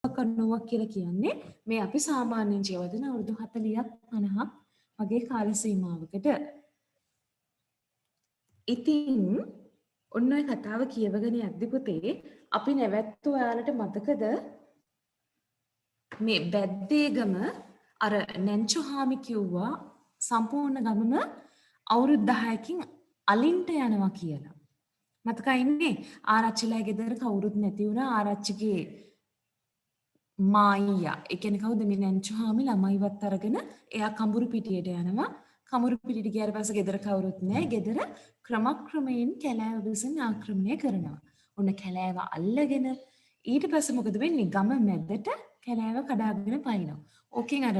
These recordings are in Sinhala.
කරනවා කියලා කියන්නේ මේ අපි සාමාන්‍යයෙන් ජීවත් වෙන අවුරුදු 40ක් 50ක් වගේ කාල සීමාවකට. ඉතින් ඔන්න ඔය කතාව කියවගෙන යද්දි පුතේ අපි නැවැත්තු ඔයාලට මතකද මේ බැද්දේගම අර නැන්චු හාමි කිව්වා සම්පූර්ණ ගමම අවුරුදු 10කින් අලින්ට යනවා කියලා. මතකයිනේ ආරච්චිලා ගෙදර කවුරුත් නැති වුණා ආරච්චිගේ මායියා. ඒ කියන්නේ කවුද මේ නැන්චු හාමි ළමයිවත් අරගෙන එයා කඹුරු පිටියට යනවා. කඹුරු පිටියට ගියාට පස්සේ ගෙදර කවුරුත් නැහැ. ගෙදර ක්‍රමක්‍රමයෙන් කැලෑව විසින් ආක්‍රමණය කරනවා. ඔන්න කැලෑව අල්ලගෙන ඊට පස්සේ මොකද වෙන්නේ? ගම මැදට කැලෑව කඩාගෙන පයින්නවා. ඕකෙන් අර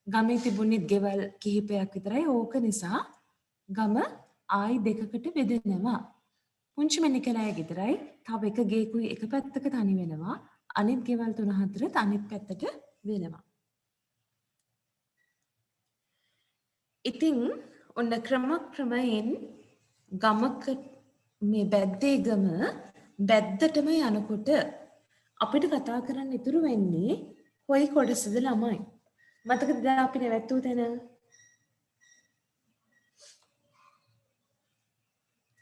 ගමේ තිබුණේ ගෙවල් කිහිපයක් විතරයි. ඕක නිසා ගම ආයි දෙකකට බෙදෙනවා. පුංචි මැණික කැලෑව විතරයි. තව එක ගේකුයි එක පැත්තක තනි වෙනවා. අනිත් ගෙවල් 3-4 අනිත් පැත්තට වෙනවා. ඉතින් ඔන්න ක්‍රමයෙන් ගමක මේ බැද්දේගම බැද්දටම යනකොට අපිට කතා කරන්න ඉතුරු වෙන්නේ කොයි කොටසද ළමයි. මතකද දැන් අපි නැවැත්තුව තැන?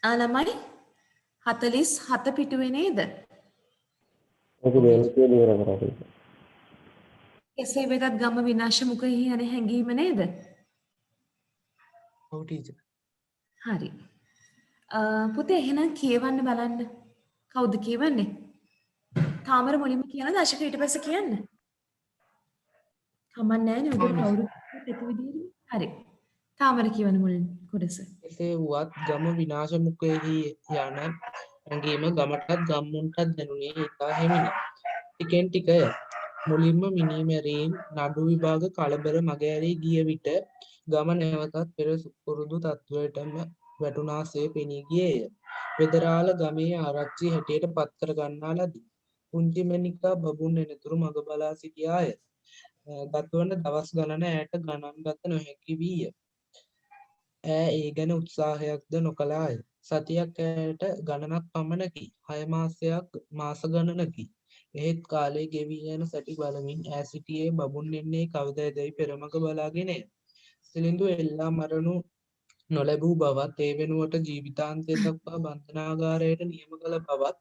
ළමයි 47 පිටුවේ නේද? කෙසේ වෙතත් ගම විනාශ මුඛයෙහි යන හැඟීම නේද? ඔව් ටීචර්. හරි. පුතේ එහෙනම් කියවන්න බලන්න. කවුද කියවන්නේ? තාමර මුලින්ම කියන දශක ඊට පස්සේ කියන්න. කමක් නැහැ නේ ඔබ කවුරුත් එක විදිහට. හරි. තාමර කියවන මුලින් කොටස. එසේ වුවත් ගම විනාශ මුඛයෙහි යන හැඟීම ගමටත් ගම්මුන්ටත් දැනුනේ ඉතා හිමිනි. ටිකෙන් ටිකය. මුලින්ම මිනීමැරීම් නඩු විභාග කලබල මගහැරී ගිය විට ගම නැවතත් පෙර පුරුදු තත්වයටම වැටුණාසේ පෙනී ගියේය. වෙදරාළ ගමේ ආරච්චි හැටියට පත් කර ගන්නා ලදී. පුංචි මැණිකා බබුන් එනතුරු මග බලා සිටියාය. ගතවන දවස් ගණන ඇයට ගණන් ගත නොහැකි වීය. ඈ ඒ ගැන උත්සාහයක්ද නොකළාය. සතියක් ඇයට ගණනක් පමණකි. 6 මාසයක් මාස ගණනකි. එහෙත් කාලය ගෙවී යන සැටි බලමින් ඈ සිටියේ බබුන් එන්නේ කවදදැයි පෙරමග බලාගෙනය. සිලිඳු එල්ලා මරණු නොලැබූ බවත් ඒ වෙනුවට ජීවිතාන්තය දක්වා බන්ධනාගාරයට නියම කළ බවත්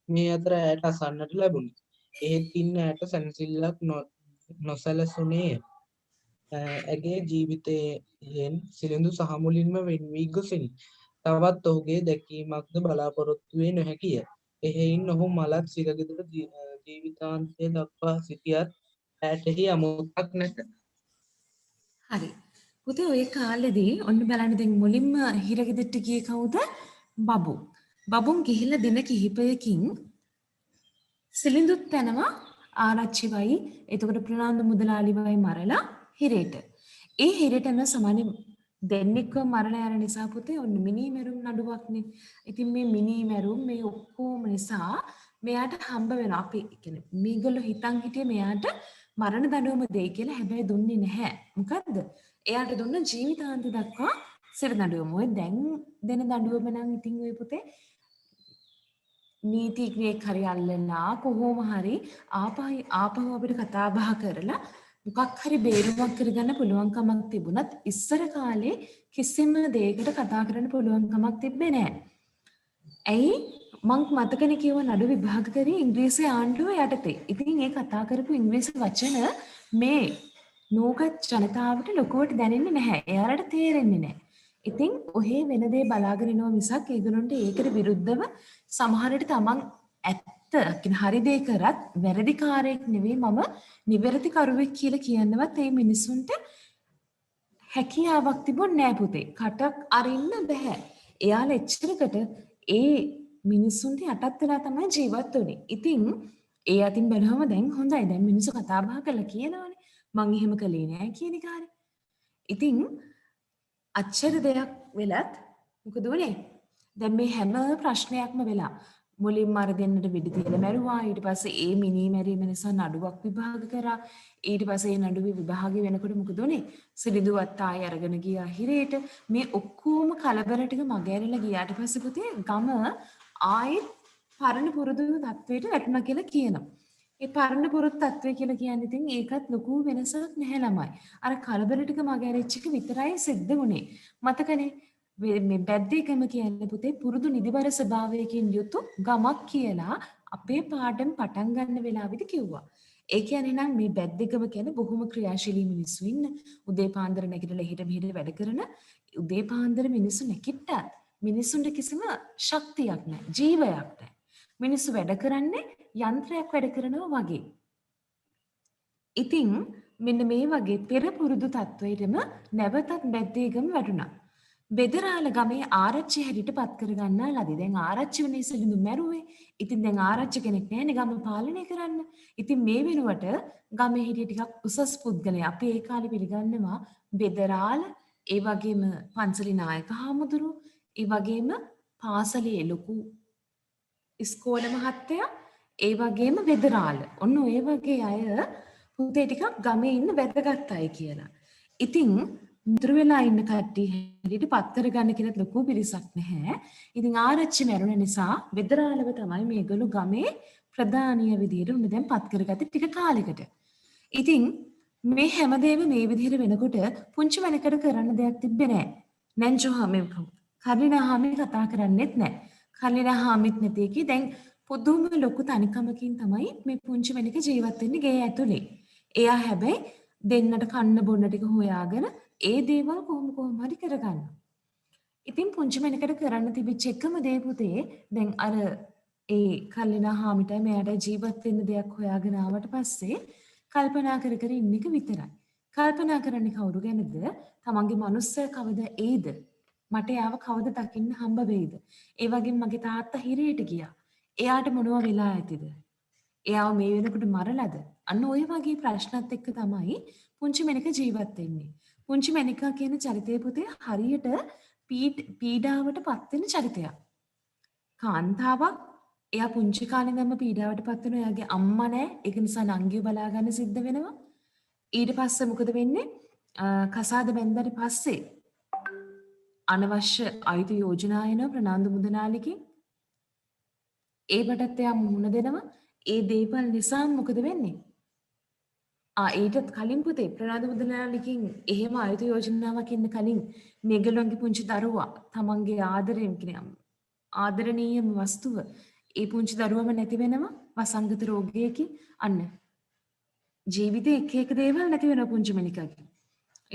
මේ අතර ඇයට අසන්නට ලැබුණි. එහෙත් ඉන්න ඇයට සැනසිල්ලක් නොසැලසුණේය. ඇගේ ජීවිතයෙන් සිලිඳු සහ මුලින්ම වෙන් වී ගොසිනි. තවත් ඔහුගේ දැකීමක්ද බලාපොරොත්තු විය නොහැකිය. එහෙයින් ඔහු මලත් සිරගෙදර ජීවිතාන්තය දක්වා සිටියත් ඇයටෙහි අමුත්තක් නැත. හරි. පුතේ ඔය කාලෙදී ඔන්න බලන්න දැන් මුලින්ම හිරගෙදරට ගියේ කවුද? බබු. බබුන් ගිහිල්ලා දින කිහිපයකින් සිලිඳුත් යනවා ආරච්චිවයි එතකොට ප්‍රනාන්දු මුදලාලිවයි මරලා හිරේට. ඒ හිරේට යන සමාන දෙන්නෙක්ව මරලා යන නිසා පුතේ ඔන්න මිනීමැරුම් නඩුවක්නේ. ඉතින් මේ මිනීමැරුම් මේ ඔක්කොම නිසා මෙයාට හම්බ වෙනවා. අපි කියන්නේ මේගොල්ලෝ හිතන් හිටියේ මෙයාට මරණ දඬුවම දෙයි කියලා. හැබැයි දුන්නේ නැහැ. මොකද්ද? එයාට දුන්න ජීවිතාන්ත දක්වා සිර දඬුවම. ඔය දැන් දෙන දඬුවම නම් ඉතින් ඔය පුතේ නීතිඥයෙක් හරි අල්ලලා කොහොම හරි ආපහු අපිට කතා බහ කරලා මොකක් හරි බේරුමක් කරගන්න පුළුවන්කමක් තිබුණත් ඉස්සර කාලේ කිසිම දෙයකට කතා කරන්න පුළුවන්කමක් තිබ්බේ නැහැ. ඇයි මං මතකනේ කිව්ව නඩු විභාග කරේ ඉංග්‍රීසි ආණ්ඩුව යටතේ. ඉතින් ඒ කතා කරපු ඉංග්‍රීසි වචන මේ නූගත් ජනතාවට ලොකුවට දැනෙන්නේ නැහැ. එයාලට තේරෙන්නේ නැහැ. ඉතින් ඔහේ වෙන දේ බලාගෙන ඉනවා මිසක් ඒගොල්ලන්ට ඒකට විරුද්ධව සමහරට තමන් ඇත්ත කියන හරි දේ කරත් වැරදිකාරයෙක් නෙවෙයි මම නිවැරදි කරුවෙක් කියලා කියන්නවත් මේ මිනිසුන්ට හැකියාවක් තිබුණ නෑ පුතේ. කටක් අරින්න බෑ. එයාලා එච්චරකට ඒ මිනිසුන්ට යටත් වෙලා තමයි ජීවත් වුනේ. ඉතින් ඒ අතින් බලවම දැන් හොඳයි. දැන් මිනිස්සු කතා බහ කරලා කියනවානේ. මං එහෙම කළේ නෑ කියන එක හරි. ඉතින් අච්චර දෙයක් වෙලත් මොකද වුනේ? දැන් මේ හැම ප්‍රශ්නයක්ම වෙලා මුලින්ම අර දෙන්නට වෙඩි තියලා මැරුවා. ඊට පස්සේ ඒ මිනී මැරීම නිසා නඩුවක් විභාග කරා. ඊට පස්සේ ඒ නඩුවේ විභාගය වෙනකොට මොකද වුනේ? සිරිඳුවත් ආයෙ අරගෙන ගියා හිරේට. මේ ඔක්කොම කලබල ටික මගහැරලා ගියාට පස්සේ පුතේ ගම ආයෙත් පරණ පුරුදු තත්වයට වැටුණා කියලා කියනවා. ඒ පරණ පුරුදු තත්ත්වය කියලා කියන්නේ ඉතින් ඒකත් ලොකු වෙනසක් නැහැ ළමයි. අර කලබල ටික මගහැරිච්ච එක විතරයි සිද්ධ වුනේ. මතකනේ මේ බැද්දේකම කියන්නේ පුතේ පුරුදු නිදිබර ස්වභාවයකින් යුතු ගමක් කියලා අපේ පාඩම් පටන් ගන්න වෙලාවෙදි කිව්වා. ඒ කියන්නේ නම් මේ බැද්දේකම කියන්නේ බොහොම ක්‍රියාශීලී මිනිස්සු ඉන්න. උදේ පාන්දර නැගිටලා හිට මෙහෙට වැඩ කරන උදේ පාන්දර මිනිස්සු නැගිට්ටත් මිනිස්සුන්ට කිසිම ශක්තියක් නැහැ. ජීවයක් නැහැ. මිනිස්සු වැඩ කරන්නේ යන්ත්‍රයක් වැඩ කරනවා වගේ. ඉතින් මෙන්න මේ වගේ පෙර පුරුදු තත්වයටම නැවතත් බැද්දේගම වැටුණා. බෙදරාල ගමේ ආරච්චි හැටියට පත් කරගන්නා ලදී. දැන් ආරච්චි වනේ සලිඳු මැරුවේ. ඉතින් දැන් ආරච්චි කෙනෙක් නැහැනේ ගම පාලනය කරන්න. ඉතින් මේ වෙනුවට ගමේ හිටිය ටිකක් උසස් පුද්ගලයා අපි ඒ කාලේ පිළිගන්නවා බෙදරාල, ඒ වගේම පන්සලේ නායක හාමුදුරුවෝ, ඒ වගේම පාසලේ ලොකු ඉස්කෝල මහත්තයා, ඒ වගේම වෙදරාල. ඔන්න ඔය වගේ අය පුතේ ටිකක් ගමේ ඉන්න වැදගත් අය කියලා. ඉතින් මුතුරු වෙලා ඉන්න කට්ටිය හැටියට පත් කරගන්න කියලා ලොකු පිරිසක් නැහැ. ඉතින් ආරච්චි මැරුණ නිසා වෙදරාලව තමයි මේගොල්ලෝ ගමේ ප්‍රධානිය විදියට උන්න දැන් පත් කරගත්තේ ටික කාලෙකට. ඉතින් මේ හැමදේම මේ විදිහට වෙනකොට පුංචි මණිකට කරන්න දෙයක් තිබ්බේ නැහැ. නැන්ජෝ හැමෙම කර්ලිනා හැමෙ කතා කරන්නෙත් නැහැ. කර්ලිනා හැමෙත් නැති එකේ දැන් පුදුම ලොකු තනිකමකින් තමයි මේ පුංචි මණික ජීවත් වෙන්නේ ගේ ඇතුලේ. එයා හැබැයි දෙන්නට කන්න බොන්න ටික හොයාගෙන ඒ දේවල් කොහොම හරි කරගන්නවා. ඉතින් පුංචි මණිකට කරන්න තිබිච්ච එකම දේ පුතේ දැන් අර ඒ කල්ලිනා හාමිට මෙයාට ජීවත් වෙන්න දෙයක් හොයාගෙන ආවට පස්සේ කල්පනා කර කර ඉන්න එක විතරයි. කල්පනා කරන්නේ කවුරු ගැනද? තමන්ගේ මනුස්සය කවද එයිද? මට යාව කවද දකින්න හම්බ වෙයිද? ඒ වගේම මගේ තාත්තා හිරේට ගියා. එයාට මොනවා වෙලා ඇතිද? එයාව මේ වෙනකොට මරලාද? අන්න ওই වගේ ප්‍රශ්නත් එක්ක තමයි පුංචි මණික ජීවත් වෙන්නේ. පුංචි මණිකා කියන චරිතය පුතේ හරියට පීඩාවට පත් වෙන චරිතයක්. කාන්තාවක් එයා පුංචි කාලේ ඉඳන්ම පීඩාවට පත් වෙනවා. එයාගේ අම්මා නැහැ. ඒක නිසා නංගිව බලා ගන්න සිද්ධ වෙනවා. ඊට පස්සේ මොකද වෙන්නේ? කසාද බැන්දට පස්සේ අනවශ්‍ය අයිති යෝජනා එනවා ප්‍රනාන්දු මුදනාලිගෙන්. ඒකටත් එයා මුහුණ දෙනවා. ඒ දේවල් නිසා මොකද වෙන්නේ? ඊටත් කලින් පුතේ ප්‍රනාන්දු මුදනාලිගෙන් එහෙම අයිති යෝජනාවක් ඉන්න කලින් මේගොල්ලන්ගේ පුංචි දරුවා තමන්ගේ ආදරයෙන් කියන ආදරණීයම වස්තුව ඒ පුංචි දරුවම නැති වෙනවා වසංගත රෝගයකින්. අන්න ජීවිතේ එක එක දේවල් නැති වෙනවා පුංචි මණිකාගේ.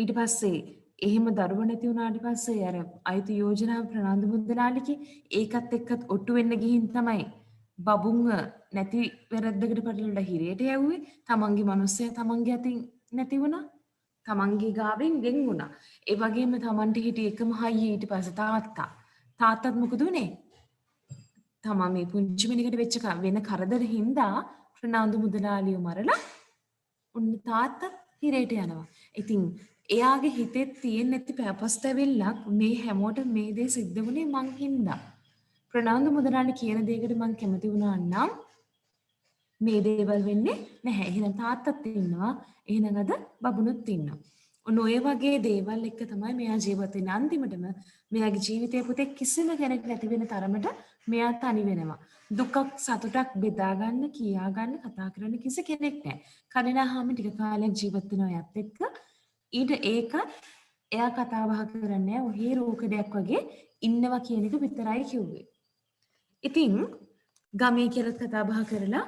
ඊට පස්සේ එහෙම දරුව නැති වුණාට පස්සේ අර අයිති යෝජනාව ප්‍රනාන්දු මුදනාලිගේ ඒකත් එක්කත් ඔට්ටු වෙන්න ගිහින් තමයි බබුන් නැති වැරද්දකට පටලලා හිරේට යවුවේ. තමන්ගේ මනුස්සයා තමන්ගේ අතින් නැති වුණා. තමන්ගේ ගාවෙන් ගෙන් වුණා. ඒ වගේම තමන්ට හිටිය එකම හයිය ඊට පස්සේ තාත්තා. තාත්තත් මොකද උනේ? තමා මේ පුංචි මිනිකට වෙච්ච වෙන කරදර හින්දා ප්‍රනාන්දු මුදලාලියව මරලා උන්න තාත්තත් හිරේට යනවා. ඉතින් එයාගේ හිතේ තියෙන නැති පැපස්තැවිල්ලක් මේ හැමෝට මේ දේ සිද්ධ වුණේ මං හින්දා. ප්‍රනාන්දු මුදලාලි කියන දෙයකට මං කැමති වුණා නම් මේ දේවල් වෙන්නේ නැහැ. එහෙනම් තාත්තත් ඉන්නවා. එහෙනම් අද බබුනුත් ඉන්නවා. ඔන්න ඔය වගේ දේවල් එක්ක තමයි මෙයා ජීවත් වෙන්නේ. අන්තිමටම මෙයාගේ ජීවිතේ පුතේ කිසිම කෙනෙක් නැති වෙන තරමට මෙයා තනි වෙනවා. දුකක් සතුටක් බෙදා ගන්න, කියා ගන්න, කතා කරන්න කිසි කෙනෙක් නැහැ. කලිනා හැම ටික කාලයක් ජීවත් වෙනවා යත් එක්ක. ඊට ඒක එයා කතා බහ කරන්නේ ඔහේ රෝකඩයක් වගේ ඉන්නවා කියන එක විතරයි කිව්වේ. ඉතින් ගමේ කියලා කතා බහ කරලා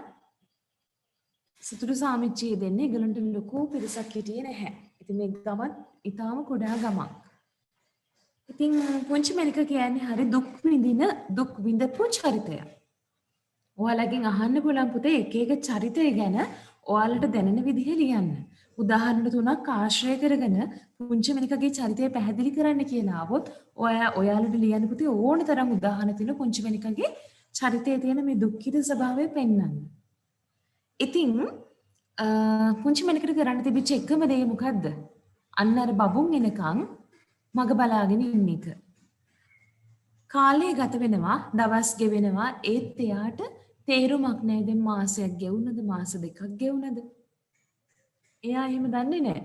සතුටු සාමිච්චිය දෙන්නේ ඒගොල්ලන්ට ලොකු පිරිසක් හිටියේ නැහැ. ඉතින් මේ ගමත් ඊටාම කුඩා ගමක්. ඉතින් පුංචි මණික කියන්නේ හරි දුක් විඳපු චරිතයක්. ඔයාලගෙන් අහන්න පුළුවන් පුතේ එක එක චරිතය ගැන ඔයාලට දැනෙන විදිහ ලියන්න. උදාහරණ තුනක් ආශ්‍රය කරගෙන පුංචි මණිකගේ චරිතය පැහැදිලි කරන්න කියලා ආවොත් ඔයාලට ලියන්න පුතේ ඕන තරම් උදාහරණ තියෙන පුංචි මණිකගේ චරිතයේ තියෙන මේ දුක්ඛිත ස්වභාවය පෙන්වන්න. ඉතින් පුංචි මණිකට කරන්න තිබිච්ච එකම දේ මොකද්ද? අන්න අර බබුන් එනකන් මග බලාගෙන ඉන්න එක. කාලය ගත වෙනවා, දවස් ගෙවෙනවා, ඒත් එයාට තේරුමක් නැහැ දැන් මාසයක් ගෙවුනද මාස දෙකක් ගෙවුනද? එයා එහෙම දන්නේ නැහැ.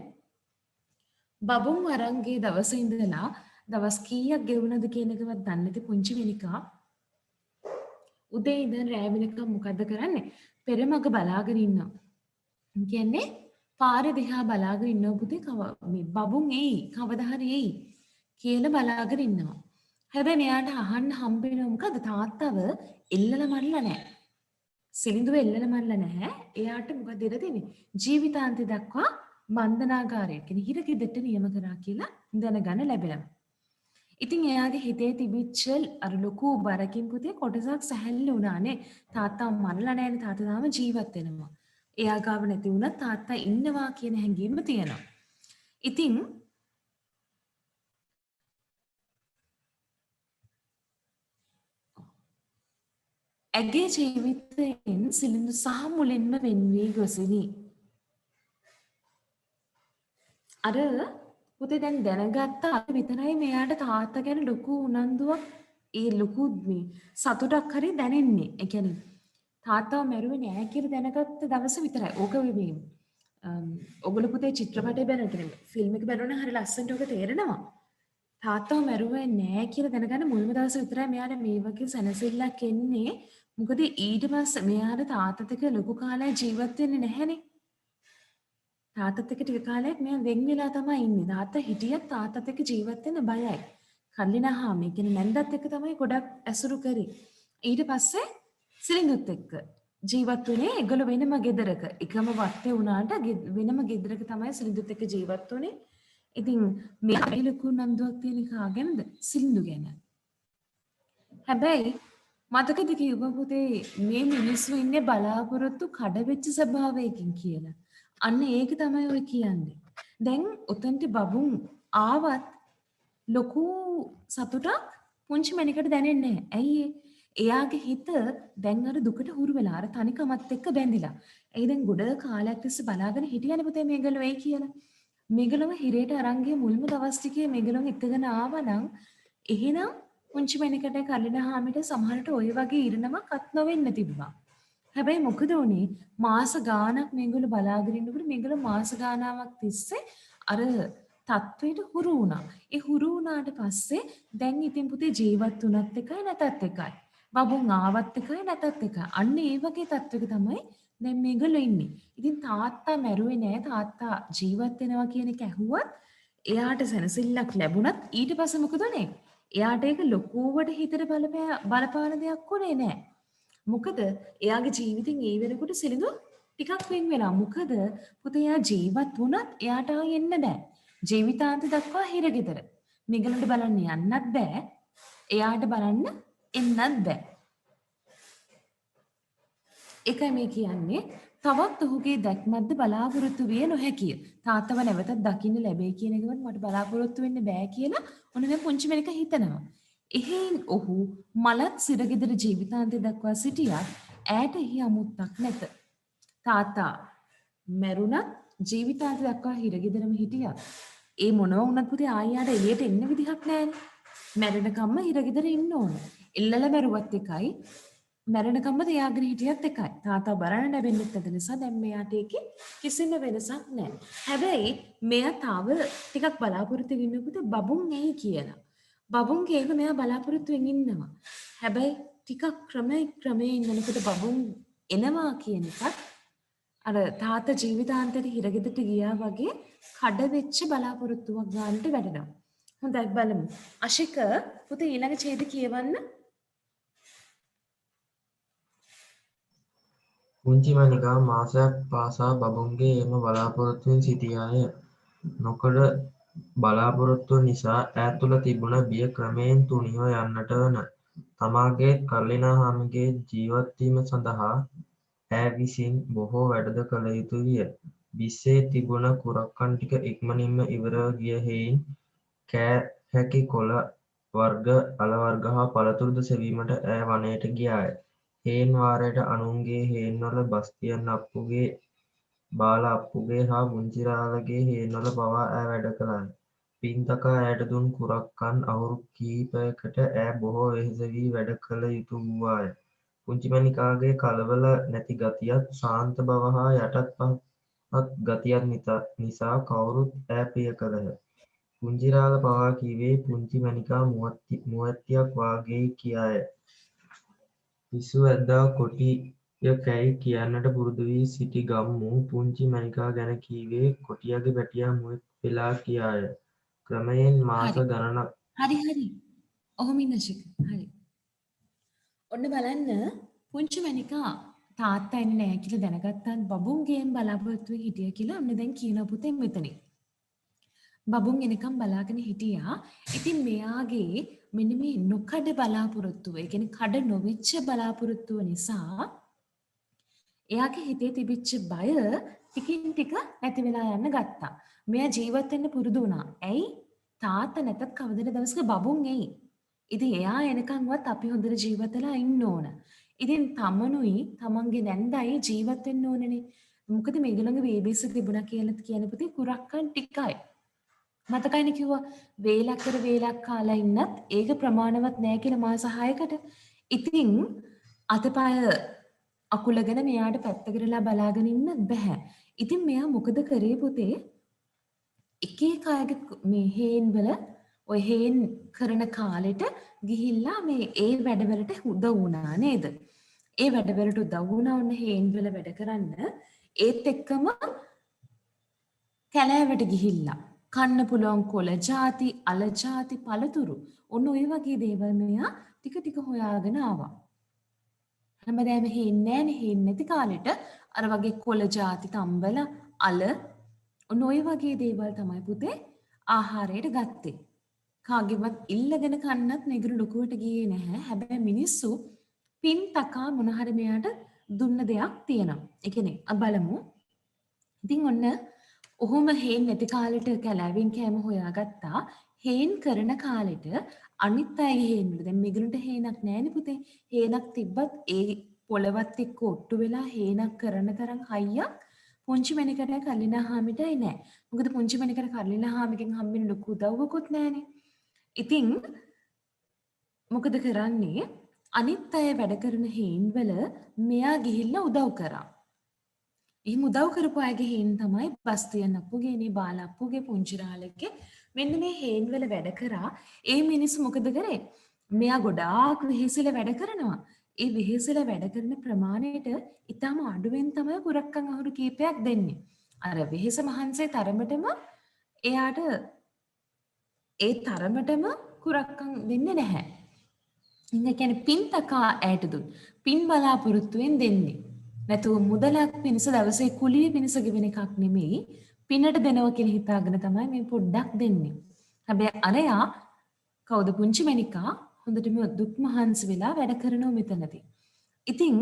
බබුන් අරන්ගේ දවසේ ඉඳලා දවස් කීයක් ගෙවුනද කියන එකවත් දන්නේ නැති පුංචි මණිකා උදේ ඉඳන් රෑ වෙනකම් මොකද්ද කරන්නේ? පෙරමග බලාගෙන ඉන්නවා. කියන්නේ පාරේ දිහා බලාගෙන ඉන්නව පුතේ මේ බබුන් එයි කවදා හරි එයි කියලා බලාගෙන ඉන්නවා. හැබැයි මෙයාට අහන්න හම්බ වෙනව මොකද තාත්තව එල්ලලා මරලා නැහැ. සිලිඳුව එල්ලලා මරලා නැහැ. එයාට මොකද දෙලා තියෙන්නේ? ජීවිතාන්තය දක්වා බන්ධනාගාරයට කියන්නේ හිරගෙදරට නියම කරා කියලා දැනගන්න ලැබෙනවා. ඉතින් එයාගේ හිතේ තිබිච්ච අර ලොකු බරකින් පුතේ කොටසක් සැහැල්ලු වුණානේ. තාත්තා මරලා නැහැනේ තාත්තා තාම ජීවත් වෙනවා. එයා ගාව නැති වුණත් තාත්තා ඉන්නවා කියන හැඟීම තියෙනවා. ඉතින් ඇගේ ජීවිතයෙන් සිලිඳු සහ මුලින්ම වෙන් වී ගොසිනි. අර පුතේ දැන් දැනගත්ත අර විතරයි මෙයාට තාත්තා ගැන ලොකු උනන්දුවක් ඒ ලොකු මේ සතුටක් හරි දැනෙන්නේ. ඒ කියන්නේ තාත්තාව මැරුවේ නෑ කියලා දැනගත්ත දවස විතරයි. ඕක මේ ඔගොල්ලෝ පුතේ චිත්‍රපටය බලනකොට ෆිල්ම් එක බලනකොට හරි ලස්සනට ඔක තේරෙනවා. තාත්තාව මැරුවේ නෑ කියලා දැනගන්න මුල්ම දවසේ විතරයි මෙයාට මේ වගේ සැනසෙල්ලක් එන්නේ. මොකද ඊට පස්සේ මෙයාට තාත්තත් එක්ක ලොකු කාලයක් ජීවත් වෙන්නේ නැහැනේ. තාත්තත් එක්ක ටික කාලයක් මෙයා වෙන් වෙලා තමයි ඉන්නේ. තාත්තා හිටියත් තාත්තත් එක්ක ජීවත් වෙන්න බයයි. කල්ලිනහා මේ කියන්නේ නැන්දත් එක්ක තමයි ගොඩක් ඇසුරු කරේ. ඊට පස්සේ සිලිඳුත් එක්ක ජීවත් වුණේ ඒගොල්ලෝ වෙනම ගෙදරක. එකම වත්තේ වුණාට වෙනම ගෙදරක තමයි සිලිඳුත් එක්ක ජීවත් වුණේ. ඉතින් මේ ලොකු නන්දුවක් තියෙන කාගෙන්ද? සිලිඳු ගැන. හැබැයි මතකද කිව්ව පුතේ මේ මිනිස්සු ඉන්නේ බලාපොරොත්තු කඩවෙච්ච ස්වභාවයකින් කියලා. අන්න ඒක තමයි ඔය කියන්නේ. දැන් උතන්ට බබුන් ආවත් ලොකු සතුටක් පුංචි මැනිකට දැනෙන්නේ නැහැ. ඇයි එයාගේ හිත දැන් අර දුකට හුරු වෙලා අර තනිකමත් එක්ක බැඳිලා. ඒ දැන් ගොඩ කාලයක් තිස්සේ බලාගෙන හිටියනේ පුතේ මේගොල්ලෝ වෙයි කියලා. මේගොල්ලෝම හිරේට අරන් ගිය මුල්ම දවස් ටිකේ මේගොල්ලෝ එක්කගෙන ආවනම් එහෙනම් පුංචි මැනිකට කල්ලින හාමිට සමහරට ඔය වගේ ඉරණමක් අත් නොවෙන්න තිබුණා. හැබැයි මොකද උනේ මාස ගාණක් මේගොල්ලෝ බලාගෙන ඉන්නකොට මේගොල්ලෝ මාස ගාණාවක් තිස්සේ අර තත්වයට හුරු වුණා. ඒ හුරු වුණාට පස්සේ දැන් ඉතින් පුතේ ජීවත් වුණත් එකයි නැතත් එකයි. බබුන් ආවත් එකයි නැතත් එකයි. අන්න ඒ වගේ තත්වයක තමයි දැන් මේගොල්ලෝ ඉන්නේ. ඉතින් තාත්තා මැරුවේ නෑ තාත්තා ජීවත් වෙනවා කියන එක ඇහුවත් එයාට සැනසෙල්ලක් ලැබුණත් ඊට පස්සේ මොකද උනේ? එයාට ඒක ලොකුවට හිතට බලපාන දෙයක් උනේ නෑ. මොකද එයාගේ ජීවිතෙන් ඒ වෙනකොට සිලිඳු ටිකක් වෙන් වෙලා. මොකද පුතේ එයා ජීවත් වුණත් එයාට ආයෙ එන්න බෑ. ජීවිතාන්ත දක්වා හිරගෙදර. මේගොල්ලන්ට බලන්න යන්නත් බෑ. එයාට බලන්න එන්නත් බෑ. ඒකයි මේ කියන්නේ තවත් ඔහුගේ දැක්මක්ද බලාපොරොත්තු විය නොහැකිය. තාත්තව නැවතත් දකින්න ලැබෙයි කියන එකවත් මට බලාපොරොත්තු වෙන්න බෑ කියලා ඔන්න මේ පුංචි මෙලක හිතනවා. එහෙන් ඔහු මලත් සිරගෙදර ජීවිතාන්තය දක්වා සිටියත් ඈට එහි අමුත්තක් නැත. තාත්තා මැරුණත් ජීවිතාන්තය දක්වා හිරගෙදරම හිටියා. ඒ මොනවා වුණත් පුතේ ආයෙත් එළියට එන්න විදිහක් නැහැනේ. මැරෙනකම්ම හිරගෙදර ඉන්න ඕන. එල්ලලා මැරුවත් එකයි මැරෙනකම්ම තියාගෙන හිටියත් එකයි. තාත්තා බලන්න ලැබෙන්නේ නැති නිසා දැන් මෙයාට ඒකේ කිසිම වෙනසක් නැහැ. හැබැයි මෙයා තව ටිකක් බලාපොරොත්තු වෙන්නකොට බබුන් ඇයි කියලා. බබුන් කේක මෙයා බලාපොරොත්තු වෙමින් ඉන්නවා. හැබැයි ටිකක් ක්‍රමයෙන් යනකොට බබුන් එනවා කියන එකත් අර තාත්තා ජීවිතාන්තයට හිරගෙදරට ගියා වගේ කඩ වෙච්ච බලාපොරොත්තුවක් ගන්නට වැඩෙනවා. හොඳයි බලමු. අශික පුතේ ඊළඟ ඡේද කියවන්න. පුංචි මණිකා මාසයක් පාසා බබුන්ගේ එම බලාපොරොත්තුවෙන් සිටියාය. නොකඩ බලාපොරොත්තුව නිසා ඈ තුළ තිබුණ බිය ක්‍රමයෙන් තුනීව යන්නට වන. තමාගේත් කල්ලිනාහාමිගේ ජීවත්වීම සඳහා ඈ විසින් බොහෝ වැඩද කළ යුතු විය. බිස්සේ තිබුණ කුරක්කන් ටික ඉක්මනින්ම ඉවරව ගිය හේයින් කෑ හැකි කොළ වර්ග අල වර්ග හා පළතුරුද සෙවීමට ඈ වනයට ගියාය. හේන් වාරයට අනුන්ගේ හේන්වල බස්තියන් අප්පුගේ බාල අප්පුගේ හා පුංචිරාලගේ හේන්වල පවා ඈ වැඩ කළාය. පින්තකා ඈට දුන් කුරක්කන් අහුරු කීපයකට ඈ බොහෝ වෙහෙස වී වැඩ කළ යුතු වූවාය. පුංචි මණිකාගේ කලබල නැති ගතියත් ශාන්ත බව හා යටත් පහත් ගතියත් නිසා කවුරුත් ඈ ප්‍රිය කළහ. පුංචිරාල පවා කීවේ පුංචි මණිකා මුවැත්තියක් වාගේයි කියාය. පිස්සු වැද්දා කොටිය කැයි කියන්නට පුරුදු වී සිටි ගම්මු පුංචි මැනිකා ගැන කීවේ කොටියාගේ පැටියා මුවෙක් වෙලා කියාය. ක්‍රමයෙන් මාස හරි. ගණනක් හරි. ඔහොම ඉන්න ශික. හරි. ඔන්න බලන්න පුංචි මැනිකා තාත්තා එන්නේ නැහැ කියලා දැනගත්තත් බබුන් ගේම් බලාපොරොත්තු වෙ හිටිය කියලා ඔන්න දැන් කියන පුතේ මෙතනින්. බබුන් එනකම් බලාගෙන හිටියා. ඉතින් මෙයාගේ මෙන්න මේ නොකඩ බලාපොරොත්තුව, ඒ කියන්නේ කඩ නොවිච්ච බලාපොරොත්තුව නිසා එයාගේ හිතේ තිබිච්ච බය ටිකින් ටික නැති වෙලා යන්න ගත්තා. මෙයා ජීවත් වෙන්න පුරුදු වුණා. ඇයි? තාත්තා නැතත් කවදද දවසක බබුන් එයි. ඉතින් එයා එනකන්වත් අපි හොඳට ජීවත් වෙලා ඉන්න ඕන. ඉතින් තමනුයි තමන්ගේ නැන්දයි ජීවත් වෙන්න ඕනනේ. මොකද මේගොල්ලන්ගේ බේබීස් තිබුණා කියලා කියන පුතේ කුරක්කන් ටිකයි. මතකයිනේ කිව්වා වේලක් කාලා ඉන්නත් ඒක ප්‍රමාණවත් නෑ කියලා මාස 6කට. ඉතින් අතපය අකුලගෙන මෙයාට පැත්තකටලා බලාගෙන ඉන්න බෑ. ඉතින් මෙයා මොකද කරේ පුතේ? එක එක අයගේ මේ හේන් වල ඔය හේන් කරන කාලෙට ගිහිල්ලා මේ ඒ වැඩවලට උදව් වුණා නේද? ඒ වැඩවලට උදව් වුණා ඔන්න හේන් වල වැඩ කරන්න. ඒත් එක්කම කැලෑවට ගිහිල්ලා කන්න පුළුවන් කොළ ಜಾති, අල ಜಾති, පළතුරු ඔන්න ඔය වගේ දේවල් මෙයා ටික ටික හොයාගෙන ආවා. හැමදාම හේන්නේ නැනේ හේන්නේ නැති කාලෙට අර වගේ කොළ ಜಾති, තම්බල, අල ඔන්න ඔය වගේ දේවල් තමයි පුතේ ආහාරයට ගත්තේ. කාගෙවත් ඉල්ලගෙන කන්නත් මේගොල්ලෝ ලොකුවට ගියේ නැහැ. හැබැයි මිනිස්සු පින් තකා මොන හරි මෙයාට දුන්න දෙයක් තියෙනවා. ඒ කියන්නේ බලමු. ඉතින් ඔන්න ඔහොම හේන් නැති කාලෙට කැලෑවෙන් කෑම හොයාගත්තා. හේන් කරන කාලෙට අනිත් අයගේ හේන් වල දැන් මේගොල්ලන්ට හේනක් නැහැනේ පුතේ. හේනක් තිබ්බත් ඒ පොළවත් එක්ක ඔට්ටු වෙලා හේනක් කරන තරම් හයියක් පුංචි මණිකට කල්ලිනා හාමිටයි නැහැ. මොකද පුංචි මණිකට කල්ලිනා හාමිගෙන් හම්බෙන්න ලොකු උදව්වකුත් නැහැනේ. ඉතින් මොකද කරන්නේ? අනිත් අය වැඩ කරන හේන් වල මෙයා ගිහිල්ලා උදව් කරා. එහෙම උදව් කරපු අයගේ හේන් තමයි බස්තියන් අප්පුගේ, නේ බාල අප්පුගේ, පුංචි රාලගේ. මෙන්න මේ හේන් වල වැඩ කරා. ඒ මිනිස්සු මොකද කරේ? මෙයා ගොඩාක් වෙහෙසලා වැඩ කරනවා. ඒ වෙහෙසලා වැඩ කරන ප්‍රමාණයට ඊටම අඩුවෙන් තමයි කුරක්කන් අහුරු කීපයක් දෙන්නේ. අර වෙහෙස මහන්සිය තරමටම එයාට ඒ තරමටම කුරක්කන් දෙන්නේ නැහැ. ඉන්න කියන්නේ පින් තකා ඇයට දුන්. පින් බලාපොරොත්තුෙන් දෙන්නේ. නැතුව මුදලක් පිණිස දවසේ කුලිය පිණිස ගෙවෙන එකක් නෙමෙයි. පිනට දෙනවා කියලා හිතාගෙන තමයි මේ පොඩ්ඩක් දෙන්නේ. හැබැයි අරයා කවුද පුංචි මණිකා හොඳටම දුක් මහන්සි වෙලා වැඩ කරනවා මෙතනදී. ඉතින්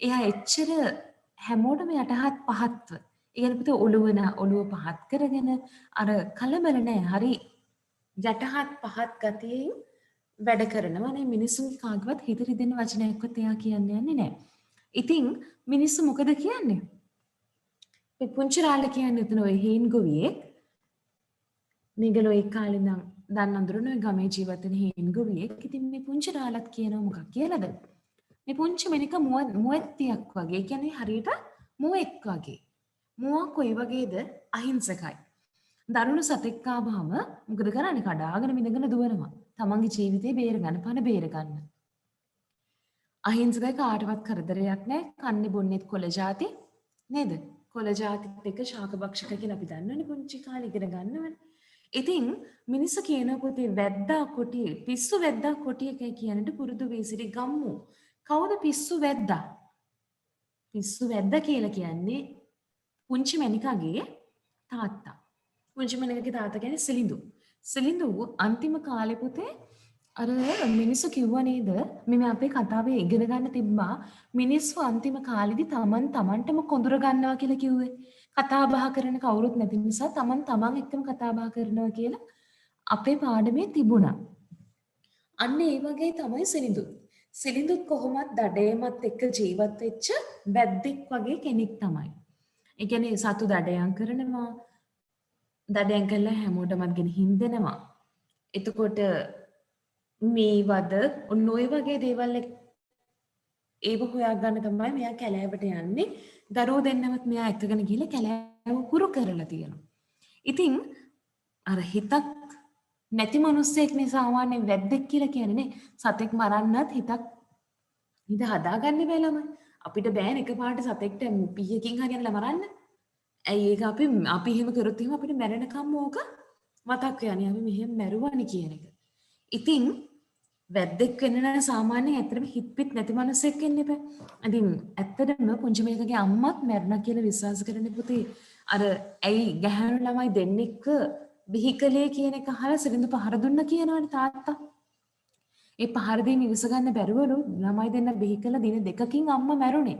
එයා එච්චර හැමෝටම යටහත් පහත්ව. ඒ කියන්නේ පුතේ ඔළුව පහත් කරගෙන අර කලබල නැහැ. හරි යටහත් පහත් ගතියෙන් වැඩ කරනවා නේ මිනිස්සුන්ගේ කාගවත් හිත රිදෙන වචනයක්වත් එයා කියන්නේ නැහැ. ඉතින් මිනිස්සු මොකද කියන්නේ? මේ පුංචි රාළ කියන්නේ එතන ඔය හේන් ගොවියෙක්. මේගොල්ලෝ ඒ කාලේ නම් දන්න අඳුරන ඔය ගමේ ජීවත් වෙන හේන් ගොවියෙක්. ඉතින් මේ පුංචි රාළත් කියනවා මොකක් කියලාද? මේ පුංචි මණික මුවැත්තියක් වගේ. ඒ කියන්නේ හරියට මුවෙක් වගේ. මුවා කොයි වගේද? අහිංසකයි. දරුණු සතෙක් ආවම මොකද කරන්නේ? කඩාගෙන මිදගෙන දුවනවා. තමන්ගේ ජීවිතේ බේරගන්න, පණ බේරගන්න. අහිංසකයි කාටවත් කරදරයක් නැහැ. කන්නේ බොන්නේත් කොළ ಜಾති නේද? කොළ ಜಾතිත් එක්ක ශාකභක්ෂක කියලා අපි දන්නවනේ පුංචි කාලේ ඉගෙන ගන්නවනේ. ඉතින් මිනිස්සු කියන පොතේ වැද්දා කොටිය, පිස්සු වැද්දා කොටිය කියනට පුරුදු වී සිටි ගම්මු. කවුද පිස්සු වැද්දා? පිස්සු වැද්දා කියලා කියන්නේ පුංචි මණිකාගේ තාත්තා. පුංචි මණිකාගේ තාත්තා කියන්නේ සිලිඳු. සිලිඳු අන්තිම කාලේ පුතේ අර මිනිස්සු කිව්වා නේද මේ අපේ කතාවේ ඉගෙන ගන්න තිබ්බා මිනිස්සු අන්තිම කාලෙදි තමන්ටම කොඳුර ගන්නවා කියලා කිව්වේ කතා බහ කරන කවුරුත් නැති නිසා තමන් එක්කම කතා බහ කරනවා කියලා අපේ පාඩමේ තිබුණා. අන්න ඒ වගේ තමයි සිලිඳුත් කොහොමත් දඩේමත් එක්ක ජීවත් වෙච්ච වැද්දෙක් වගේ කෙනෙක් තමයි. ඒ කියන්නේ සතු දඩයන් කරනවා. දඩයන් කළා හැමෝටමත් ගෙන හින්දෙනවා. එතකොට මේ වද ඔන්න ඔය වගේ දේවල් ඒව හොයාගන්න තමයි මෙයා කැලෑවට යන්නේ. දරුවෝ දෙන්නමත් මෙයා එක්කගෙන ගිහලා කැලෑව කුරු කරලා තියෙනවා. ඉතින් අර හිතක් නැති මිනිස්සෙක් නිසා සාමාන්‍යයෙන් වැද්දෙක් කියලා කියන්නේ සතෙක් මරන්නත් හිතක් ඉත හදාගන්න බෑ ළමයි. අපිට බෑන එකපාරට සතෙක්ට පීයකින් හරියන්න මරන්න. ඇයි ඒක අපි එහෙම කරොත් එහෙම අපිට මැරෙනකම් ඕක මතක් යන්නේ. අපි මෙහෙම මැරුවානේ කියන එක. ඉතින් වැද්දෙක් වෙන්න නම් සාමාන්‍යයෙන් ඇත්තටම හිත් පිට නැති මිනිස්සෙක් වෙන්න එපා. ඉතින් ඇත්තටම පුංචි මේකගේ අම්මත් මැරුණා කියලා විශ්වාස කරන්නේ පුතේ. අර ඇයි ගැහැණු ළමයි දෙන්නෙක්ව බිහිකලේ කියන එක අහලා සිරිඳු පහර දුන්නා කියනවනේ තාත්තා. ඒ පහර දෙන්න ඉවස ගන්න බැරුවලු ළමයි දෙන්න බිහිකලා දින දෙකකින් අම්මා මැරුණේ.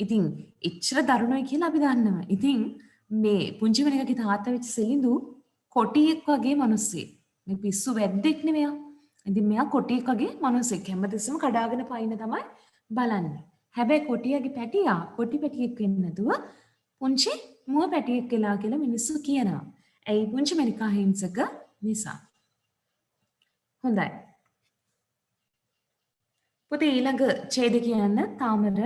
ඉතින් එච්චර දරුණුයි කියලා අපි දන්නවා. ඉතින් මේ පුංචි වෙනකගේ තාත්තා වෙච්ච සිලිඳු කොටියෙක් වගේ මිනිස්සෙක්. මේ පිස්සු වැද්දෙක් නෙමෙයි. ඉතින් මෙයා කොටියෙක් වගේ මිනිස්සෙක්. හැමදෙස්සම කඩාගෙන පයින්න තමයි බලන්නේ. හැබැයි කොටියගේ පැටියා කොටි පැටියෙක් වෙන්නේ නැතුව පුංචි මුව පැටියෙක් වෙලා කියලා මිනිස්සු කියනවා. ඇයි පුංචි මණිකා හිංසක නිසා. හොඳයි. පුතේ ඊළඟ ඡේද කියන්න තාමර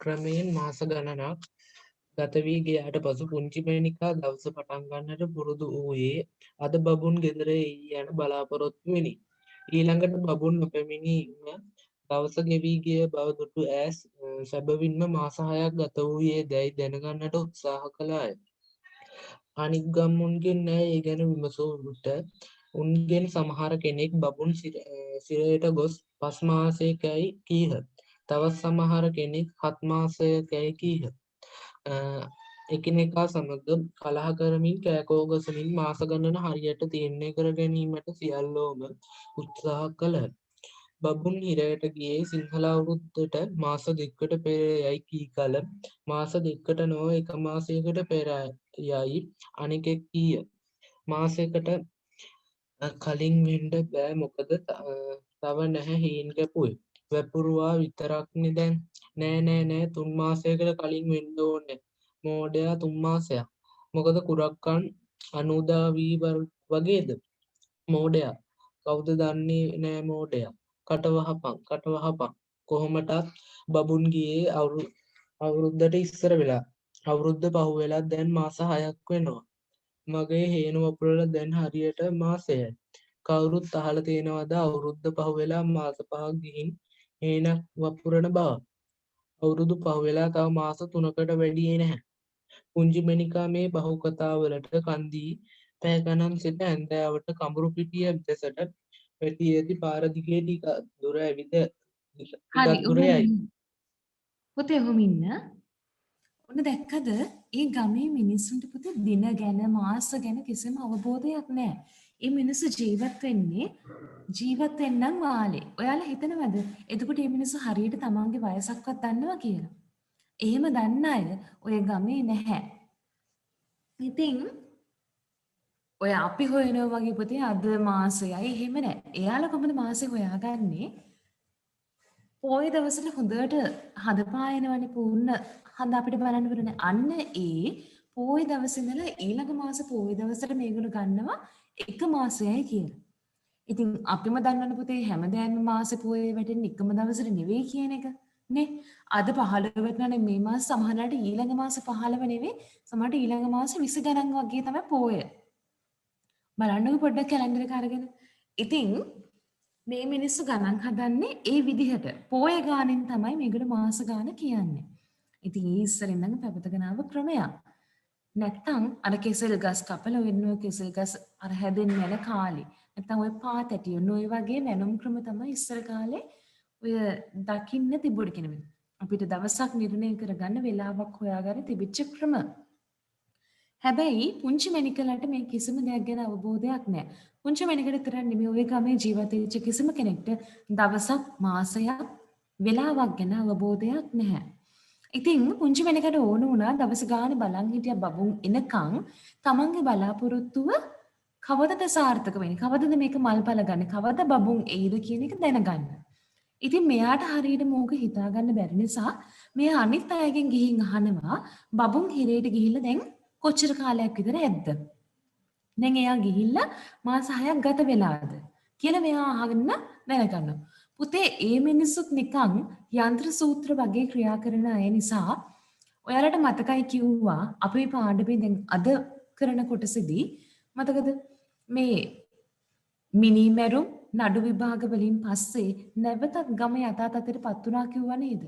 ක්‍රමයෙන් මාස ගණනක් ගත වී ගියාට පසු පුංචි මැනිකා දවස පටන් ගන්නට පුරුදු වූයේ අද බබුන් ගෙදර එයි යන බලාපොරොත්තු වෙනි. ඊළඟට බබුන් නොපැමිණීම දවස ගෙවී ගිය බව දුටු ඈස් සැබවින්ම මාස 6ක් ගත වූයේ දැයි දැනගන්නට උත්සාහ කළාය. අනික් ගම්මුන්ගෙන් නෑ ඒ ගැන විමසූ විට උන්ගෙන් සමහර කෙනෙක් බබුන් සිරයට ගොස් 5 මාසයකයි කීහ. තවත් සමහර කෙනෙක් 7 මාසයකයි කීහ. එකිනෙකා සමග කලහ කරමින් කෑකෝ ගසමින් මාස ගණන හරියට තීරණය කර ගැනීමට සියල්ලෝම උත්සාහ කළහ. බබුන් හිරයට ගියේ සිංහල අවුරුද්දට මාස 2කට පෙර යයි කී කල මාස 2කට නොව 1 මාසයකට පෙර යයි අනෙකෙක් කීය. මාසයකට කලින් වෙන්න බෑ මොකද තව නැහැ හීන් කැපුවේ. වැපුරුවා විතරක්නේ දැන්. නෑ 3 මාසයකට කලින් වෙන්න ඕනේ. මෝඩයා 3 මාසයක්. මොකද කුරක්කන් අනුදා වී වගේද? මෝඩයා. කවුද දන්නේ නෑ මෝඩයා. කටවහපන්. කොහොමටත් බබුන් ගියේ අවුරුද්දට ඉස්සර වෙලා. අවුරුද්ද පහු වෙලා දැන් මාස 6ක් වෙනවා. මගේ හේන වපුරල දැන් හරියට මාසයයි. කවුරුත් අහලා තියෙනවද අවුරුද්ද පහු වෙලා මාස 5ක් ගිහින් හේනක් වපුරන බව. අවුරුදු පහු වෙලා තව මාස 3කට වැඩියේ නැහැ. පුංචි මණිකා මේ බහු කතාවලට කන්දී පැය ගණන් සිට ඇන්දෑවට කඹුරු පිටිය දෙසට වැටි ඇති පාර දිගේ ටික දුර ඇවිද හරි ටිකක් දුර යයි. පුතේ ඔහොම ඉන්න. ඔන්න දැක්කද ඒ ගමේ මිනිස්සුන්ට පුතේ දින ගැන මාස ගැන කිසිම අවබෝධයක් නැහැ. ඒ මිනිස්සු ජීවත් වෙන්නම් වාලේ. ඔයාලා හිතනවද එතකොට මේ මිනිස්සු හරියට තමන්ගේ වයසක්වත් දන්නවා කියලා? එහෙම දන්න අය ඔය ගමේ නැහැ. ඉතින් ඔය අපි හොයනවා වගේ පුතේ අද මාසයයි එහෙම නැහැ. එයාලා කොහොමද මාසේ හොයාගන්නේ? පොයි දවසට හොඳට හඳ පායනවනේ පූර්ණ හඳ අපිට බලන්න පුරුනේ. අන්න ඒ පොයි දවසේ ඉඳලා ඊළඟ මාස පොයි දවසට මේගොල්ලෝ ගන්නවා එක මාසයයි කියලා. ඉතින් අපිම දන්නවනේ පුතේ හැමදාම මාසේ පොයේ වැටෙන්නේ එකම දවසට නෙවෙයි කියන එක. නේ? අද 15 වෙනිදානේ මේ මාස සමහරවිට ඊළඟ මාස 15 නෙවෙයි සමහරවිට ඊළඟ මාස 20 ගණන් වගේ තමයි පොය. බලන්නකො පොඩ්ඩක් කැලෙන්ඩර් එක අරගෙන. ඉතින් මේ මිනිස්සු ගණන් හදන්නේ ඒ විදිහට. පොය ගානෙන් තමයි මේකට මාස ගාන කියන්නේ. ඉතින් ඒ ඉස්සරින් නම් පැවතගෙන ආව ක්‍රමයක්. නැත්තම් අර කෙසෙල් ගස් කපලා වෙනුව කෙසෙල් ගස් අර හැදෙන්න යන කාලේ. නැත්තම් ඔය පාතැටි ඔය වගේ වෙනුම් ක්‍රම තමයි ඉස්සර කාලේ ඔය දකින්න තිබුණේ කෙනෙක්. අපිට දවසක් නිර්ණය කරගන්න වෙලාවක් හොයාගන්න තිබිච්ච ක්‍රම. හැබැයි පුංචි මණිකලට මේ කිසිම දෙයක් ගැන අවබෝධයක් නැහැ. පුංචි මණිකට විතරක් නෙමෙයි ඔය ගමේ ජීවත් වෙච්ච කිසිම කෙනෙක්ට දවසක් මාසයක් වෙලාවක් ගැන අවබෝධයක් නැහැ. ඉතින් පුංචි මණිකට ඕන වුණා දවස් ගානේ බලන් හිටිය බබුන් එනකන් තමන්ගේ බලාපොරොත්තුව කවදද සාර්ථක වෙන්නේ? කවදද මේක මල්පල ගන්නේ? කවද බබුන් එයිද කියන එක දැනගන්න. ඉතින් මෙයාට හරියට මෝක හිතාගන්න බැරි නිසා මෙයා අනිත් අයගෙන් ගිහින් අහනවා බබුන් හිරේට ගිහිල්ලා දැන් කොච්චර කාලයක් විතර ඇද්ද? දැන් එයා ගිහිල්ලා මාස 6ක් ගත වෙලාද කියලා මෙයා අහගෙන දැනගන්නවා. පුතේ ඒ මිනිස්සුත් නිකන් යන්ත්‍ර සූත්‍ර වගේ ක්‍රියා කරන අය නිසා ඔයාලට මතකයි කිව්වා අපේ පාඩමේ දැන් අද කරන කොටසේදී මතකද මේ මිනීමැරුම් නඩු විභාග වලින් පස්සේ නැවතත් ගම යථා තත්ත්වයටපත් වුණා කිව්වා නේද?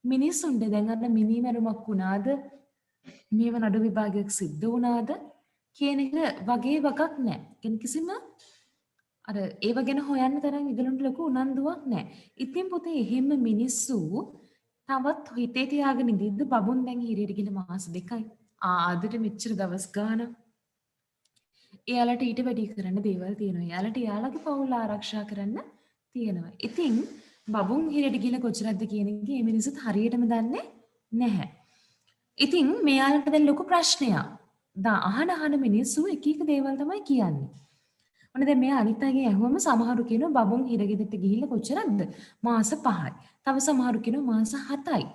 මිනිස්සුන්ට දැන් අන්න මිනීමැරුමක් වුණාද? මේව නඩු විභාගයක් සිද්ධ වුණාද? කියන එක වගේ වගක් නැහැ. කිසිම අර ඒව ගැන හොයන්න තරම් ඉදලුන්ට ලොකු උනන්දුවක් නැහැ. ඉතින් පුතේ එහෙම මිනිස්සු තවත් හිතේ තියාගෙන ඉඳිද්ද බබුන් දැන් හිරියට ගිහලා මාස 2යි. ආදට මෙච්චර දවස් ගාණක්. එයාලට ඊට වැඩි කරන්න දේවල් තියෙනවා. එයාලට එයාලගේ පවුල ආරක්ෂා කරන්න තියෙනවා. ඉතින් බබුන් හිරියට ගිහලා කොච්චරක්ද කියන එක මේ මිනිස්සුත් හරියටම දන්නේ නැහැ. ඉතින් මෙයාලට දැන් ලොකු ප්‍රශ්නයක්. අහන මිනිස්සු එක එක දේවල් තමයි කියන්නේ. ඔන්න දැන් මේ අනිත් අයගේ ඇහුවම සමහරු කියනවා බබුන් හිරගෙදරට ගිහිල්ලා කොච්චරක්ද? මාස 5යි. තව සමහරු කියනවා මාස 7යි.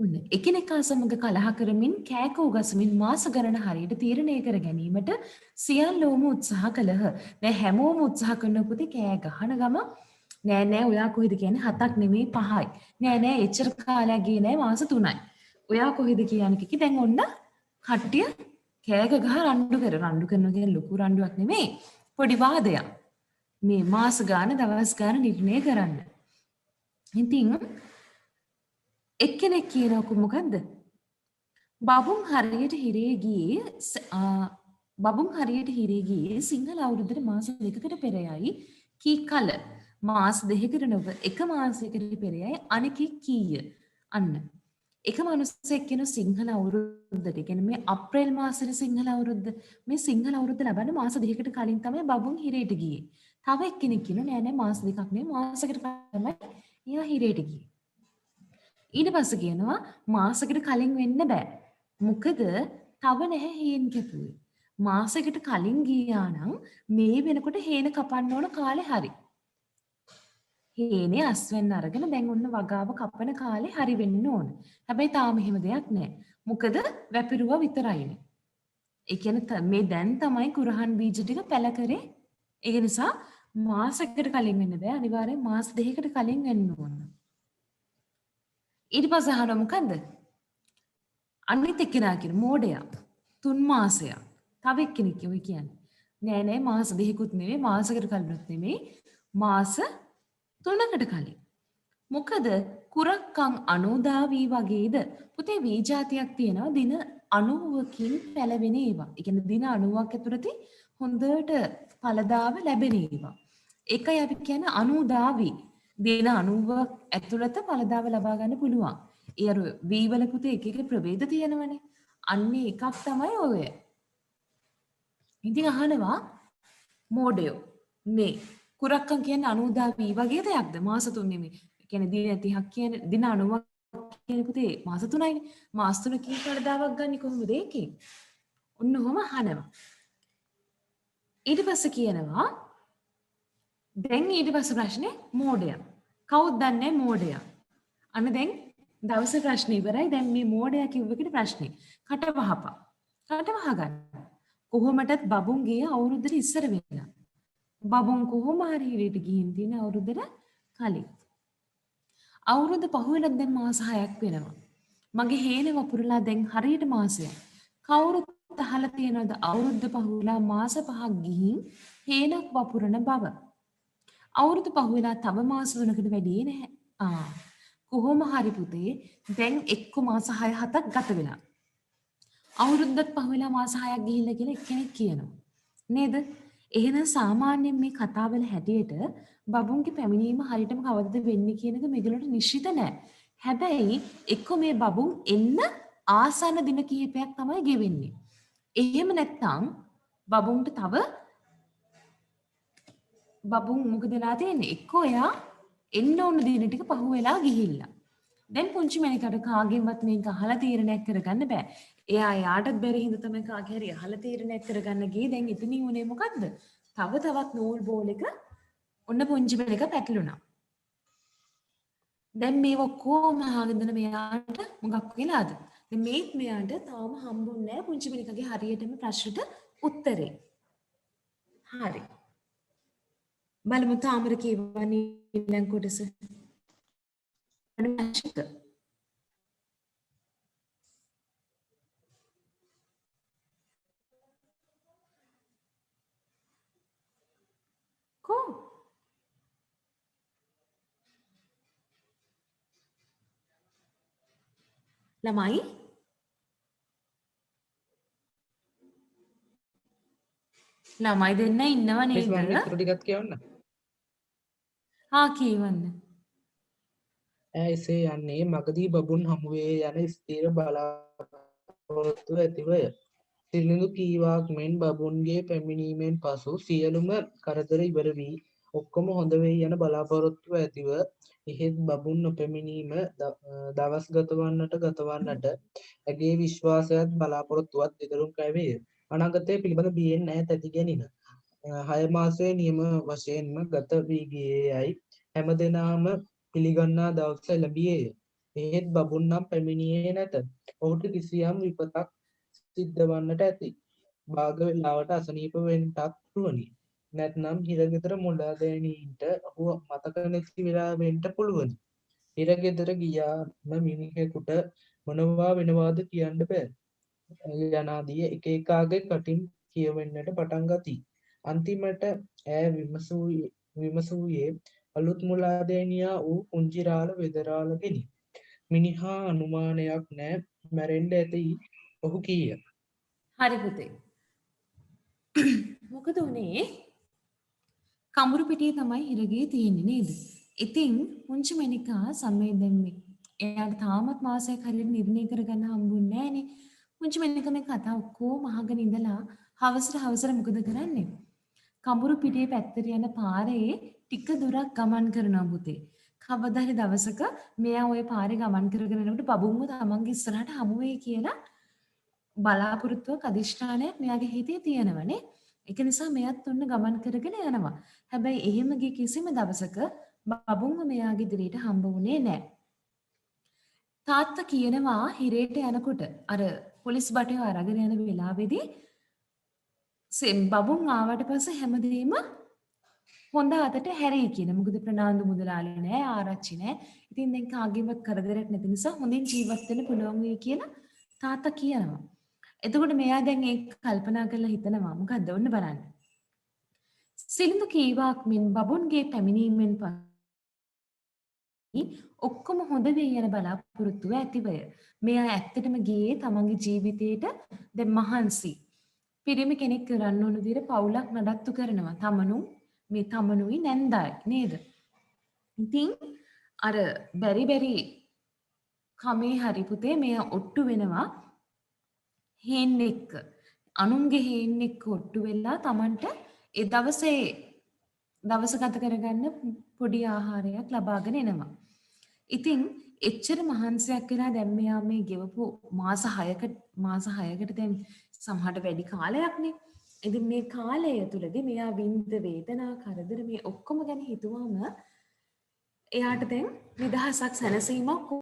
ඔන්න එකිනෙකා සමග කලහ කරමින් කෑකෝ ගසමින් මාස ගණන හරියට තීරණය කර ගැනීමට සියල්ලෝම උත්සාහ කළහ. දැන් හැමෝම උත්සාහ කරන පුතේ කෑ ගහන ගම නෑ ඔයා කොහෙද කියන්නේ 7ක් නෙමෙයි 5යි. නෑ එච්චර කාලයක් ගියේ නෑ මාස 3යි. ඔයා කොහෙද කියන්නේ කිකි දැන් ඔන්න කට්ටිය කෑග ගහ රණ්ඩු කරනවා කියන්නේ ලොකු රණ්ඩුවක් නෙමෙයි. පොඩි වාදයක්. මේ මාස ගාන දවස් ගාන නිර්ණය කරන්න. ඉතින් එක්කෙනෙක් කියනකො මොකද්ද? බබුන් හරියට හිරේ ගියේ සිංහල අවුරුද්දට මාස 2කට පෙර යයි කී කල මාස 2කට නොව එක මාසයකට පෙර යයි අනිකී කීය අන්න එක මිනිස්සෙක් කියන සිංහල අවුරුද්දට කියන්නේ මේ අප්‍රේල් මාසෙට සිංහල අවුරුද්ද මේ සිංහල අවුරුද්ද ලබන්න මාස 2කට කලින් තමයි බබුන් හිරේට ගියේ. තව එක්කෙනෙක් කියනවා නෑ මාස 2ක් නෙවෙයි මාසයකට තමයි එයා හිරේට ගියේ. ඊට පස්සේ කියනවා මාසයකට කලින් වෙන්න බෑ. මොකද තව නැහැ හේන් කැපුවේ. මාසයකට කලින් ගියා නම් මේ වෙනකොට හේන කපන්න ඕන කාලේ හරි. හේනේ අස්වැන්න අරගෙන දැන් ඔන්න වගාව කපන කාලේ හරි වෙන්න ඕන. හැබැයි තාම එහෙම දෙයක් නැහැ. මොකද වැපිරුවා විතරයිනේ. ඒ කියන්නේ මේ දැන් තමයි කුරහන් බීජ ටික පැල කරේ. ඒ නිසා මාසයකට කලින් වෙන්න බෑ. අනිවාර්යෙන් මාස 2කට කලින් වෙන්න ඕන. ඊට පස්සේ අහනවා මොකද්ද? අනිත් එක්කෙනා කියන මෝඩයා 3 මාසයක්. තව එක්කෙනෙක් කියන්නේ නෑ මාස 2කුත් නෙවෙයි මාසයකට කලිනුත් නෙවෙයි මාස 3කට කලින්. මොකද කුරක්කම් 90 වී වගේද පුතේ වී જાතියක් තියෙනවා දින 90කින් පැලවෙන ඒවා. ඒ කියන්නේ දින 90ක් ඇතුළත හොඳට ඵලදාව ලැබෙන ඒවා. ඒකයි අපි කියන්නේ 90 වී. දින 90ක් ඇතුළත ඵලදාව ලබා ගන්න පුළුවන්. ඒ අර වී වල පුතේ එක එක ප්‍රභේද තියෙනවනේ. අන්නේ එකක් තමයි ඔය. ඉතින් අහනවා මෝඩයෝ මේ කුරක්කම් කියන්නේ 90 වී වගේ දෙයක්ද මාස 3 නෙමෙයි. ඒ කියන්නේ දින 30ක් කියන්නේ දින 90ක් කියන්නේ පුතේ මාස 3යිනේ. මාස 3කින් ඵලදාවක් ගන්න කොහොමද ඒකේ? ඔන්න ඔහම අහනවා. ඊට පස්සේ කියනවා දැන් ඊට පස්සේ ප්‍රශ්නේ මෝඩයා. කවුද දන්නේ මෝඩයා? අන්න දැන් දවසේ ප්‍රශ්නේ ඉවරයි. දැන් මේ මෝඩයා කිව්ව එකට ප්‍රශ්නේ. කට වහපන්. කට වහගන්න. කොහොමටත් බබුන් ගිය අවුරුද්දට ඉස්සර වෙලා. බබුන් කොහොම හරි හිරේට ගිහින් තියෙන අවුරුද්දට කලින්. අවුරුද්ද පහුවෙලත් දැන් මාස 6ක් වෙනවා. මගේ හේන වපුරලා දැන් හරියට මාසයක්. කවුරුත් අහලා තියනවද අවුරුද්ද පහුවෙලා මාස 5ක් ගිහින් හේනක් වපුරන බව? අවුරුදු පහුවෙලා තව මාස 3කට වැඩි නැහැ. කොහොම හරි පුතේ දැන් එක්ක මාස 6-7ක් ගත වෙලා. අවුරුද්දක් පහුවෙලා මාස 6ක් ගිහිල්ලා කියලා එක්කෙනෙක් කියනවා. නේද? එහෙනම් සාමාන්‍යයෙන් මේ කතාවල හැටියට බබුන්ගේ පැමිණීම හරියටම කවදද වෙන්නේ කියන එක මේගොල්ලන්ට නිශ්චිත නැහැ. හැබැයි එක්ක මේ බබුන් එන්න ආසන්න දින කිහිපයක් තමයි ගෙවෙන්නේ. එහෙම නැත්නම් බබුන්ට තව බබුන් මොකද වෙලා තියෙන්නේ? එක්කෝ එයා එන්න ඕන දින ටික පහුවෙලා ගිහිල්ලා. දැන් පුංචි මණිකට කාගෙන්වත් මේක අහලා තීරණයක් කරගන්න බෑ. එයා යාටත් බැරි හින්දා තමයි කාගේ හරි අහලා තීරණයක් කරගන්න ගියේ. දැන් එතනින් උනේ මොකද්ද? තවත් නූල් බෝල් එක ඔන්න පුංචි මණික පැටලුණා. දැන් මේ ඔක්කොම අහගෙන මෙයාට මොකක් වෙලාද? දැන් මේත් මෙයාට තාම හම්බුන්නේ නැහැ පුංචි මණිකගේ හරියටම ප්‍රශ්නට උත්තරේ. හරි. බලමු තාමර කියවන්නේ ඊළඟ කොටස. අනුශක ළමයි ළමයි දෙන්න ඉන්නව මිස් නේද? මම ඉතුරු ටිකත් කියවන්න. කියවන්න. ඈ එසේ යන්නේ මගදී බබුන් හමුවේ යන ස්ථිර බලාපොරොත්තු ඇතිවය. සිරිඳු කීවාක් මෙන් බබුන්ගේ පැමිණීමෙන් පසු සියලුම කරදර ඉවර වී ඔක්කොම හොඳ වෙයි යන බලාපොරොත්තුව ඇතිව එහෙත් බබුන් නොපැමිණීම දවස් ගතවන්නට ඇගේ විශ්වාසයත් බලාපොරොත්තුවත් දෙදරුම් කැවේය. අනාගතය පිළිබඳ බියෙන් ඈත් ඇති ගැනින. 6 මාසයේ නියම වශයෙන්ම ගත වී ගියේ යයි හැම දෙනාම පිළිගන්නා දවස ලැබියේය. එහෙත් බබුන් නම් පැමිණියේ නැත. ඔහුට කිසියම් විපතක් සිද්ධ වන්නට ඇති. භාග වෙලාවට අසනීප වෙන්නටත් පුළුවනි. නැත්නම් හිරගෙදර මුලාදෑනීන්ට ඔහු මතක නැති වෙලා වෙන්න පුළුවනි. හිරගෙදර ගියාම මිනිහෙකුට මොනවා වෙනවාද කියන්න බෑ. යනාදී එක එකාගේ කටින් කියවෙන්නට පටන් ගති. අන්තිමට ඈ විමසූයේ අලුත් මුලාදෑනියා වූ පුංචිරාළ වෙදරාළගෙනි. මිනිහා අනුමානයක් නෑ මැරෙන්ඩ ඇති ඔහු කීය. හරි පුතේ. මොකද උනේ? කඹුරු පිටියේ තමයි හිරගේ තියෙන්නේ නේද? ඉතින් පුංචි මණිකා සංවේදන්නේ. එයාට තාමත් මාසයක් හරියට නිර්ණය කරගන්න හම්බුන්නේ නෑනේ. පුංචි මණිකා මේ කතා ඔක්කොම අහගෙන ඉඳලා හවසට මොකද කරන්නේ? කඹුරු පිටියේ පැත්තට යන පාරේ ටික දුරක් ගමන් කරනවා පුතේ. කවදා හරි දවසක මෙයා ওই පාරේ ගමන් කරගෙන යනකොට බබුන්ව තමන්ගේ ඉස්සරහට හමු වෙයි කියලා බලාපොරොත්තුවක් අදිෂ්ඨානයක් මෙයාගේ හිතේ තියෙනවනේ. ඒක නිසා මෙයාත් ඔන්න ගමන් කරගෙන යනවා. හැබැයි එහෙම ගිය කිසිම දවසක බබුන්ව මෙයාගේ ඉදිරියට හම්බ වුණේ නැහැ. තාත්තා කියනවා හිරේට යනකොට අර පොලිස් බටය අරගෙන යන වෙලාවේදී බබුන් ආවට පස්සේ හැමදේම හොඳ අතට හැරෙයි කියන. මොකද ප්‍රනාන්දු මුදලාලි නෑ, ආරච්චි නෑ. ඉතින් දැන් කාගේවත් කරදරයක් නැති නිසා හොඳින් ජීවත් වෙන්න පුළුවන් වෙයි කියලා තාත්තා කියනවා. එතකොට මෙයා දැන් ඒක කල්පනා කරලා හිතනවා මොකද්ද ඔන්න බලන්න. සිලිඳු කීවාක් මෙන් බබුන්ගේ පැමිණීමෙන් පස්සේ ඔක්කොම හොඳ වෙයි යන බලාපොරොත්තුව ඇතිවය. මෙයා ඇත්තටම ගියේ තමන්ගේ ජීවිතේට දැන් මහන්සි. පිරිමි කෙනෙක් කරන්න ඕන විදිහට පවුලක් නඩත්තු කරනවා. තමනුයි නැන්දයි නේද? ඉතින් අර බැරි කමේ හරි පුතේ මෙයා ඔට්ටු වෙනවා හේන් එක්ක. අනුන්ගේ හේන් එක්ක ඔට්ටු වෙලා Tamanට ඒ දවස ගත කරගන්න පොඩි ආහාරයක් ලබාගෙන එනවා. ඉතින් එච්චර මහන්සියක් වෙලා දැන් මෙයා මේ ගෙවපු මාස 6කට දැන් සමහරට වැඩි කාලයක්නේ. ඉතින් මේ කාලය තුලදී මෙයා විඳ වේදනා කරදර මේ ඔක්කොම ගැන හිතුවම එයාට දැන් නිදහසක් සැනසීමක්